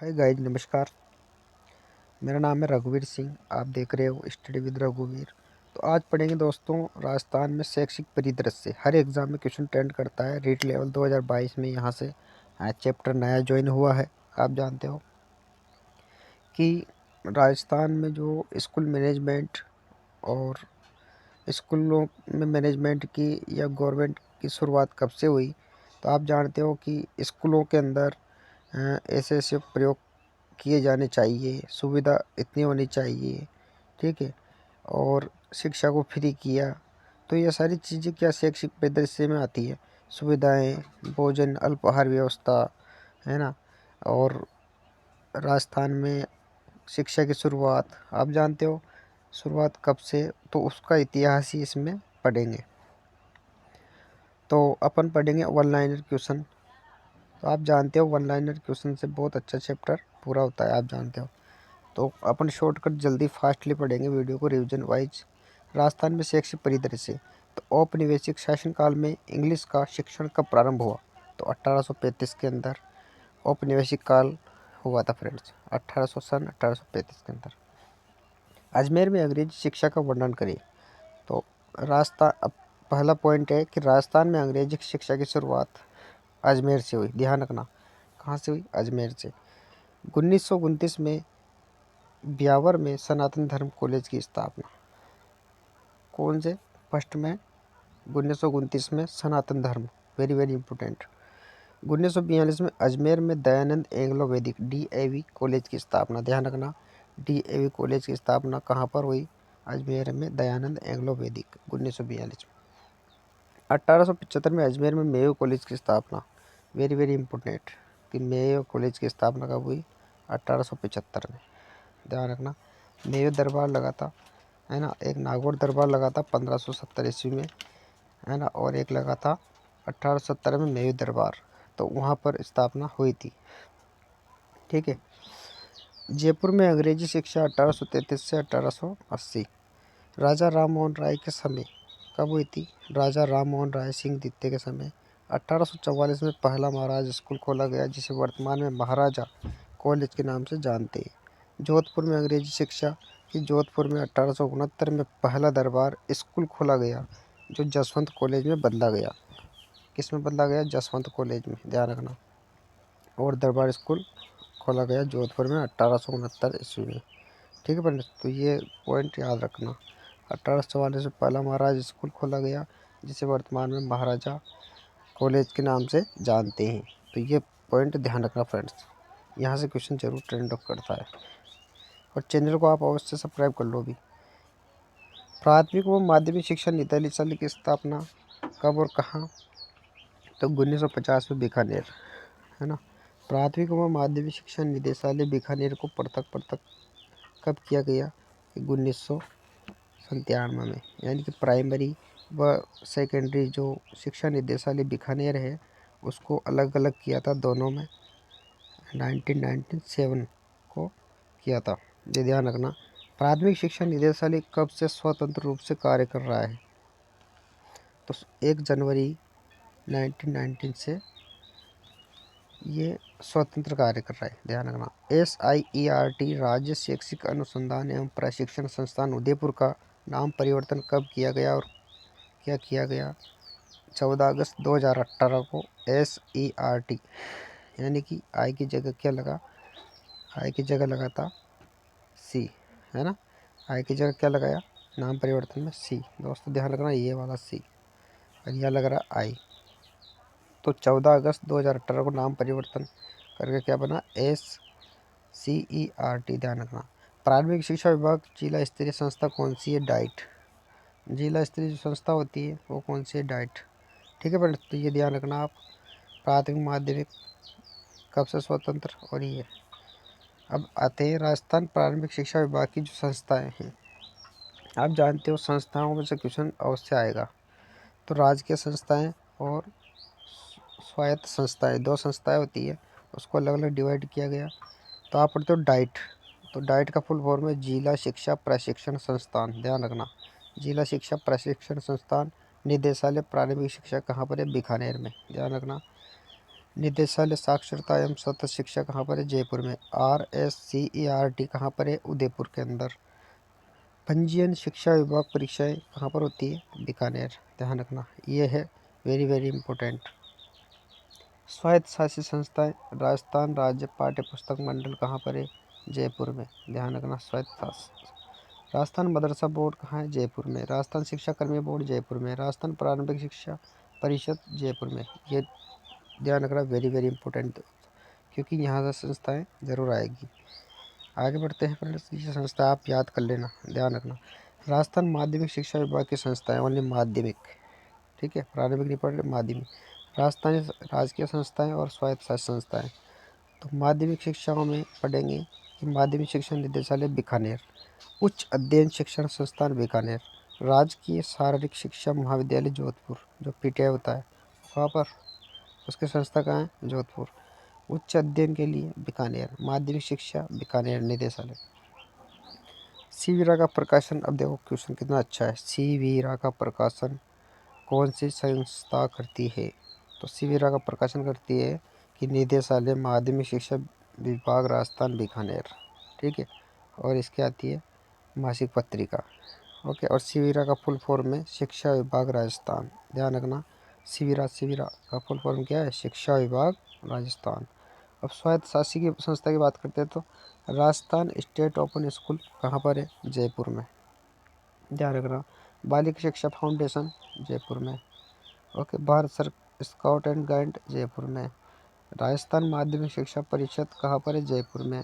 Hi guys, नमस्कार। मेरा नाम है रघुवीर सिंह। आप देख रहे हो स्टडी विद रघुवीर। तो आज पढ़ेंगे दोस्तों, राजस्थान में शैक्षिक परिदृश्य। हर एग्ज़ाम में क्वेश्चन ट्रेंड करता है। रीट लेवल 2022 में यहाँ से चैप्टर नया ज्वाइन हुआ है। आप जानते हो कि राजस्थान में जो स्कूल मैनेजमेंट और स्कूलों में मैनेजमेंट की या गवर्नमेंट की शुरुआत कब से हुई। तो आप जानते हो कि स्कूलों के अंदर ऐसे ऐसे प्रयोग किए जाने चाहिए, सुविधा इतनी होनी चाहिए, ठीक है, और शिक्षा को फ्री किया। तो ये सारी चीज़ें क्या शैक्षिक परिदृश्य में आती है। सुविधाएं, भोजन, अल्पाहार व्यवस्था, है ना। और राजस्थान में शिक्षा की शुरुआत आप जानते हो, शुरुआत कब से, तो उसका इतिहास ही इसमें पढ़ेंगे। तो अपन पढ़ेंगे वन लाइनर क्वेश्चन। तो आप जानते हो वन लाइनर क्वेश्चन से बहुत अच्छा चैप्टर पूरा होता है, आप जानते हो। तो अपन शॉर्टकट जल्दी फास्टली पढ़ेंगे वीडियो को रिवीजन वाइज। राजस्थान में शैक्षिक परिदृश्य। तो औपनिवेशिक शासनकाल में इंग्लिश का शिक्षण कब प्रारंभ हुआ। तो 1835 के अंदर औपनिवेशिक काल हुआ था फ्रेंड्स, 1835 के अंदर। अजमेर में अंग्रेजी शिक्षा का वर्णन करिए। तो राजस्थान, अब पहला पॉइंट है कि राजस्थान में अंग्रेजी शिक्षा की शुरुआत अजमेर से हुई। ध्यान रखना, कहाँ से हुई, अजमेर से। 1929 में ब्यावर में सनातन धर्म कॉलेज की स्थापना। कौन से, फर्स्ट में 1929 में सनातन धर्म, वेरी वेरी इंपॉर्टेंट। 1942 में अजमेर में दयानंद एंग्लो वैदिक DAV कॉलेज की स्थापना। ध्यान रखना, DAV कॉलेज की स्थापना कहाँ पर हुई, अजमेर में दयानंद एंग्लो वैदिक 1942 में। 1875 में अजमेर में मेयो कॉलेज की स्थापना, वेरी वेरी इंपॉर्टेंट, कि मेयो कॉलेज की स्थापना कब हुई, 1875 में। ध्यान रखना, मेयो दरबार लगा था, है ना। एक नागौर दरबार लगा था 1570 ईस्वी में, है ना। और एक लगा था 1870 में मेयो दरबार। तो वहाँ पर स्थापना हुई थी, ठीक है। जयपुर में अंग्रेजी शिक्षा 1833 से 1880। राजा राम मोहन राय के समय कब हुई थी, राजा राम मोहन राय सिंह द्वितीय के समय 1844 में पहला महाराज स्कूल खोला गया, जिसे वर्तमान में महाराजा कॉलेज के नाम से जानते हैं। जोधपुर में अंग्रेजी शिक्षा कि जोधपुर में 1869 में पहला दरबार स्कूल खोला गया, जो जसवंत कॉलेज में बदला गया। किस में बदला गया, जसवंत कॉलेज में, ध्यान रखना। और दरबार स्कूल खोला गया जोधपुर में 1869 ईस्वी में, ठीक है पंडित। तो ये पॉइंट याद रखना। 1844 में पहला महाराज स्कूल खोला गया, जिसे वर्तमान में महाराजा कॉलेज के नाम से जानते हैं। तो ये पॉइंट ध्यान रखना फ्रेंड्स, यहाँ से क्वेश्चन जरूर ट्रेंड करता है। और चैनल को आप अवश्य सब्सक्राइब कर लो भी। प्राथमिक व माध्यमिक शिक्षा निदेशालय की स्थापना कब और कहाँ, तो 1950 में बीकानेर, है ना। प्राथमिक व माध्यमिक शिक्षा निदेशालय बीकानेर को पृथक कब किया गया, 1997 में। यानी कि प्राइमरी व सेकेंडरी जो शिक्षा निदेशालय बीकानेर है, उसको अलग अलग किया था दोनों में, 1997 को किया था। ये ध्यान रखना। प्राथमिक शिक्षा निदेशालय कब से स्वतंत्र रूप से कार्य कर रहा है, तो 1 जनवरी 1919 से ये स्वतंत्र कार्य कर रहा है, ध्यान रखना। SIERT राज्य शैक्षिक अनुसंधान एवं प्रशिक्षण संस्थान उदयपुर का नाम परिवर्तन कब किया गया और क्या किया गया, 14 अगस्त 2018 को। SERT यानी कि आई की जगह क्या लगा, आई की जगह लगा था C, है ना। आई की जगह क्या लगाया, नाम परिवर्तन में C। दोस्तों ध्यान रखना, ये वाला C, और यह लग रहा आई। तो 14 अगस्त 2018 को नाम परिवर्तन करके क्या बना, SCERT, ध्यान रखना। प्राथमिक शिक्षा विभाग जिला स्तरीय संस्था कौन सी है, डाइट। जिला स्तरीय जो संस्था होती है वो कौन सी है, डाइट, ठीक है फ्रेंड्स। तो ये ध्यान रखना आप। प्राथमिक माध्यमिक कब से स्वतंत्र, और ये। अब आते हैं राजस्थान प्राथमिक शिक्षा विभाग की जो संस्थाएं हैं। आप जानते हो संस्थाओं में से क्वेश्चन अवश्य आएगा। तो राजकीय संस्थाएं और स्वायत्त संस्थाएं, दो संस्थाएं होती है, उसको अलग अलग डिवाइड किया गया। तो आप पढ़ते हो डाइट। तो डाइट का फुल फॉर्म है जिला शिक्षा प्रशिक्षण संस्थान, ध्यान रखना। जिला शिक्षा प्रशिक्षण संस्थान निदेशालय प्राथमिक शिक्षा कहाँ पर है, बीकानेर में, ध्यान रखना। निदेशालय साक्षरता एवं सतत शिक्षा कहाँ पर है? जयपुर में। RSCERT कहाँ पर है? उदयपुर के अंदर। पंजीयन शिक्षा विभाग परीक्षाएं कहाँ पर होती है? बीकानेर। ध्यान रखना, ये है वेरी वेरी इंपॉर्टेंट। स्वायत्त शासित संस्थाएं राजस्थान राज्य पाठ्य पुस्तक मंडल कहाँ पर है? जयपुर में। ध्यान रखना, स्वायत्त। राजस्थान मदरसा बोर्ड कहाँ है? जयपुर में। राजस्थान शिक्षा कर्मी बोर्ड जयपुर में। राजस्थान प्रारंभिक शिक्षा परिषद जयपुर में। ये ध्यान रखना, वेरी वेरी इंपॉर्टेंट, क्योंकि यहाँ से संस्थाएं जरूर आएगी। आगे बढ़ते हैं फ्रेंड्स, ये संस्था आप याद कर लेना, ध्यान रखना। राजस्थान माध्यमिक शिक्षा विभाग की संस्थाएं, ओनली माध्यमिक, ठीक है, प्रारंभिक नहीं पढ़ रहे, माध्यमिक। राजस्थानी राजकीय संस्थाएं और स्वायत्त शासित संस्थाएं। तो माध्यमिक शिक्षाओं में पढ़ेंगे कि माध्यमिक शिक्षा निदेशालय बीकानेर, उच्च अध्ययन शिक्षण संस्थान बीकानेर, राजकीय शारीरिक शिक्षा महाविद्यालय जोधपुर, जो PTI होता है वहाँ पर, उसकी संस्था कहाँ है? जोधपुर। उच्च अध्ययन के लिए बीकानेर, माध्यमिक शिक्षा बीकानेर निदेशालय। सी वीरा का प्रकाशन, अब देखो क्वेश्चन कितना अच्छा है। सी वीरा का प्रकाशन कौन सी संस्था करती है? तो सी वीरा का प्रकाशन करती है कि निदेशालय माध्यमिक शिक्षा विभाग राजस्थान बीकानेर, ठीक है। और इसके आती है मासिक पत्रिका, ओके। और सी वीरा का फुल फॉर्म है शिक्षा विभाग राजस्थान, ध्यान रखना। सी वीरा का फुल फॉर्म क्या है? शिक्षा विभाग राजस्थान। अब स्वायत्त शासी की संस्था की बात करते हैं तो राजस्थान स्टेट ओपन स्कूल कहाँ पर है? जयपुर में। ध्यान रखना, बालिका शिक्षा फाउंडेशन जयपुर में, okay. Bharat sir scout and guide Jaipur में। राजस्थान माध्यमिक शिक्षा परिषद कहाँ पर है? जयपुर में।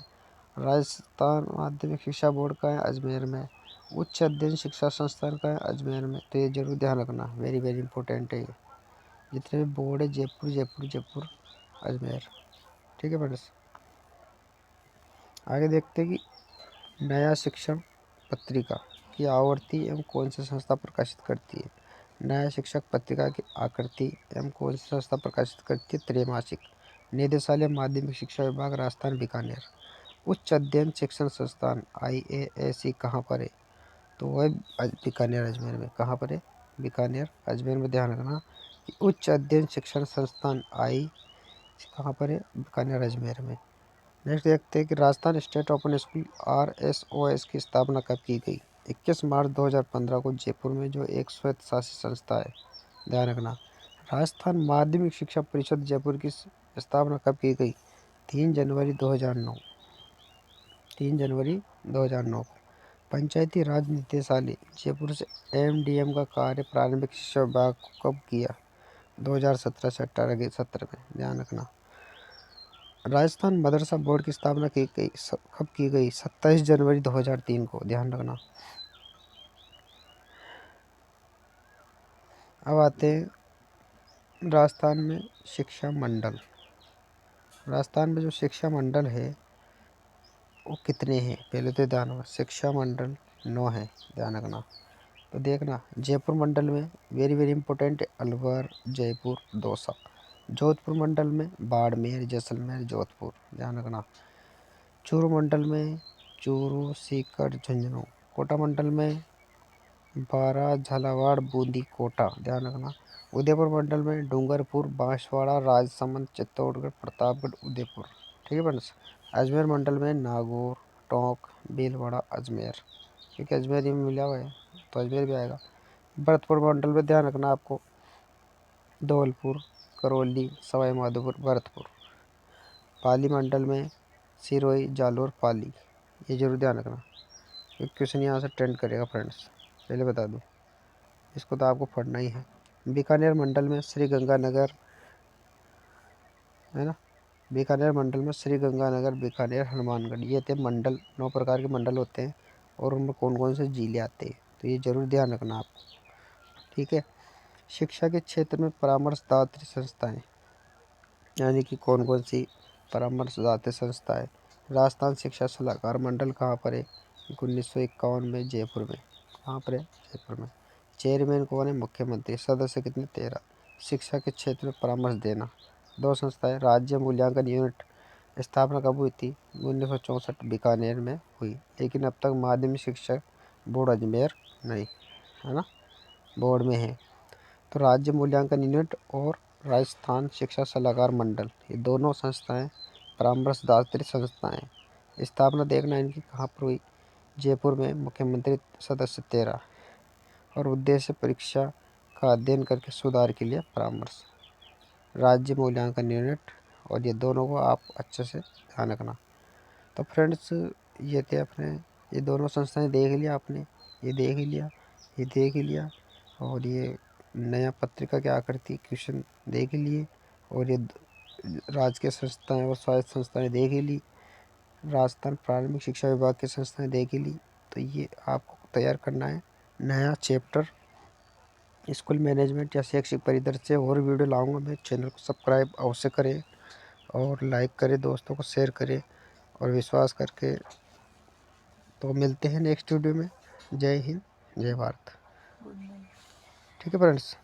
राजस्थान माध्यमिक शिक्षा बोर्ड का है? अजमेर में। उच्च अध्ययन शिक्षा संस्थान का है? अजमेर में। तो ये जरूर ध्यान रखना, वेरी वेरी इंपॉर्टेंट है ये। जितने भी बोर्ड है, जयपुर जयपुर जयपुर अजमेर, ठीक है फ्रेंड्स। आगे देखते हैं कि नया शिक्षण पत्रिका की आवृत्ति एवं कौन सी संस्था प्रकाशित करती है? नया शिक्षक पत्रिका की आकृति एवं कौन सी संस्था प्रकाशित करती है? त्रैमासिक। निदेशालय माध्यमिक शिक्षा विभाग राजस्थान बीकानेर। उच्च अध्ययन शिक्षण संस्थान IAAC कहाँ पर है? तो वह बीकानेर अजमेर में। कहाँ पर है? बीकानेर अजमेर में। ध्यान रखना कि उच्च अध्ययन शिक्षण संस्थान आई कहाँ पर है? बीकानेर अजमेर में। नेक्स्ट देखते हैं कि Rajasthan state open school RSOS की स्थापना कब की गई? 21 मार्च 2015 को जयपुर में, जो एक स्वायत्त शासित संस्था है। ध्यान रखना। राजस्थान माध्यमिक शिक्षा परिषद जयपुर की स्थापना कब की गई? 3 जनवरी 2009। 3 जनवरी 2009 को। पंचायती राज निदेशालय जयपुर से MDM का कार्य प्रारंभिक शिक्षा विभाग को कब किया? 2017 से 18 के सत्र में। ध्यान रखना। राजस्थान मदरसा बोर्ड की स्थापना की गई कब की गई? 27 जनवरी 2003 को। ध्यान रखना। अब आते हैं राजस्थान में शिक्षा मंडल। राजस्थान में जो शिक्षा मंडल है वो कितने हैं? पहले तो ध्यान रखना, शिक्षा मंडल 9 है, ध्यान रखना। तो देखना, जयपुर मंडल में very very important Alwar, Jaipur, Dausa. Jodhpur मंडल में बाड़मेर, जैसलमेर, जोधपुर, ध्यान रखना। चूरू मंडल में चूरू, सीकर, झुंझुनू। कोटा मंडल में बारा, झालावाड़, बूंदी, कोटा, ध्यान रखना। उदयपुर मंडल में डूंगरपुर, बांसवाड़ा, राजसमंद, चित्तौड़गढ़, प्रतापगढ़, उदयपुर, ठीक है फ्रेंड्स। अजमेर मंडल में नागौर, टोंक, भीलवाड़ा, अजमेर, क्योंकि अजमेर ही में मिला हुआ है तो अजमेर भी आएगा। भरतपुर मंडल में ध्यान रखना आपको धौलपुर, करौली, सवाई माधोपुर, भरतपुर। पाली मंडल में सिरोही, जालोर, पाली, ये जरूर ध्यान रखना क्योंकि क्वेश्चन यहाँ से ट्रेंड करेगा फ्रेंड्स, पहले बता दूँ, इसको तो आपको पढ़ना ही है। बीकानेर मंडल में श्री गंगानगर, है ना। बीकानेर मंडल में श्री गंगानगर, बीकानेर, हनुमानगढ़, ये थे मंडल। 9 प्रकार के मंडल होते हैं और उनमें कौन कौन से जिले आते हैं, तो ये जरूर ध्यान रखना आपको, ठीक है। शिक्षा के क्षेत्र में परामर्शदात्री संस्थाएं, यानी कि कौन कौन सी परामर्शदात्री संस्थाएं? राजस्थान शिक्षा सलाहकार मंडल कहाँ पर है? 1951 में जयपुर में। कहाँ पर है? जयपुर में। चेयरमैन कौन है? मुख्यमंत्री। सदस्य कितने? 13। शिक्षा के क्षेत्र में परामर्श देना। 2 संस्थाएं। राज्य मूल्यांकन यूनिट स्थापना कब हुई थी? 1964 बीकानेर में हुई, लेकिन अब तक माध्यमिक शिक्षा बोर्ड अजमेर नहीं, है ना, बोर्ड में है। तो राज्य मूल्यांकन यूनिट और राजस्थान शिक्षा सलाहकार मंडल, ये दोनों संस्थाएं परामर्शदात्री संस्थाएं। स्थापना देखना इनकी कहाँ पर हुई, जयपुर में। मुख्यमंत्री सदस्य 13 और उद्देश्य परीक्षा का अध्ययन करके सुधार के लिए परामर्श। राज्य मूल्यांकन यूनिट, और ये दोनों को आप अच्छे से ध्यान रखना। तो फ्रेंड्स, ये थे अपने, ये दोनों संस्थाएं देख लिया आपने, ये देख लिया, ये देख लिया, और ये नया पत्रिका क्या करती क्वेश्चन देख लिए, और ये राजकीय संस्थाएं और स्वायत्त संस्थाएं देख ली, राजस्थान प्रारंभिक शिक्षा विभाग की संस्थाएं देख ली। तो ये आपको तैयार करना है नया चैप्टर स्कूल मैनेजमेंट या शैक्षिक परिदृश्य। और वीडियो लाऊंगा मैं, चैनल को सब्सक्राइब अवश्य करें और लाइक करें, दोस्तों को शेयर करें और विश्वास करके। तो मिलते हैं नेक्स्ट वीडियो में। जय हिंद, जय भारत। ठीक है फ्रेंड्स।